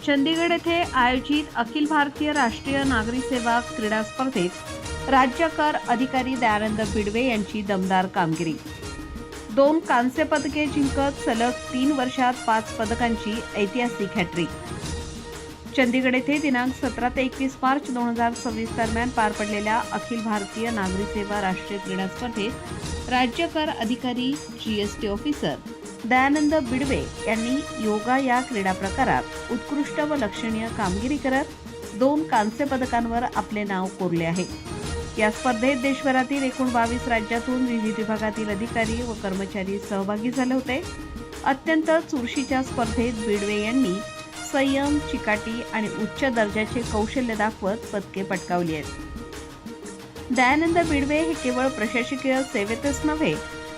चंदीगड येथे आयोजित अखिल भारतीय राष्ट्रीय नागरी सेवा क्रीडा स्पर्धेत राज्य कर अधिकारी दयानंद बिडवे यांची दमदार कामगिरी। 2 कांस्य पदके जिंकत सलग 3 वर्षात 5 पदकांची ऐतिहासिक हॅट्रिक। चंदीगड येथे दिनांक 17 ते 21 मार्च 2026 दरम्यान पार पडलेल्या अखिल भारतीय नागरी सेवा राष्ट्रीय क्रीडा स्पर्धेत राज्य कर अधिकारी जीएसटी ऑफिसर दयानंद बिडवे यांनी योगा या क्रीडा प्रकारात उत्कृष्ट व लक्षणीय कामगिरी करत 2 कांस्य पदकांवर आपले नाव कोरले आहे। या स्पर्धेत देशभरातील एकूण 22 राज्यातून विविध विभागातील अधिकारी व कर्मचारी सहभागी झाले होते। अत्यंत चुरशीच्या स्पर्धेत बिडवे यांनी संयम, चिकाटी आणि उच्च दर्जाचे कौशल्य दाखवत पदके पटकावली आहेत। दयानंद बिडवे हे केवळ प्रशासकीय सेवेतच नव्हे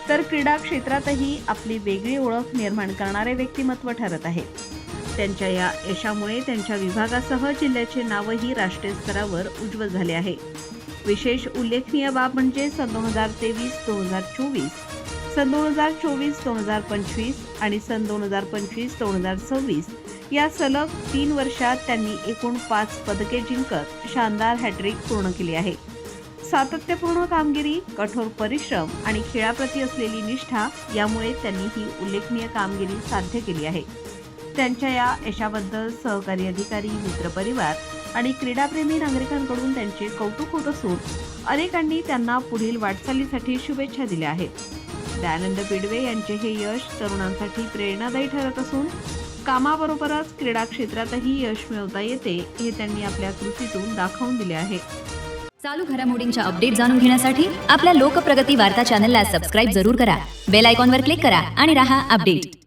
तर क्रीडा क्षेत्रातही आपली वेगळी ओळख निर्माण करणारे व्यक्तिमत्व ठरत आहे। त्यांच्या या यशामुळे त्यांच्या विभागासह जिल्ह्याचे नावही राष्ट्रीय स्तरावर उज्ज्वल झाले आहे। विशेष उल्लेखनीय बाब म्हणजे सन 2023-2024, सन 2024-2025 आणि सन 2025-2026 या सलग 3 वर्षात त्यांनी एकूण 5 पदके जिंकत शानदार हॅट्रिक पूर्ण केली आहे। सातत्यपूर्ण कामगिरी, कठोर परिश्रम आणि खेळाप्रती असलेली निष्ठा यामुळे त्यांनी ही उल्लेखनीय कामगिरी साध्य केली आहे। त्यांच्या या यशाबद्दल सहकारी अधिकारी, मित्रपरिवार आणि क्रीडाप्रेमी नागरिकांकडून त्यांचे कौतुक होत असून अनेकांनी त्यांना पुढील वाटचालीसाठी शुभेच्छा दिल्या आहेत। दयानंद बिडवे यांचे हे यश तरुणांसाठी प्रेरणादायी ठरत असून कामाबरोबरच क्रीडा क्षेत्रातही यश मिळवता येते हे त्यांनी आपल्या कृतीतून दाखवून दिले आहे। चालू घडामोडींच्या अपडेट जाणून घेण्यासाठी आपल्या लोकप्रगती वार्ता चॅनलला सबस्क्राइब जरूर करा। बेल आयकॉनवर क्लिक करा आणि रहा अपडेट।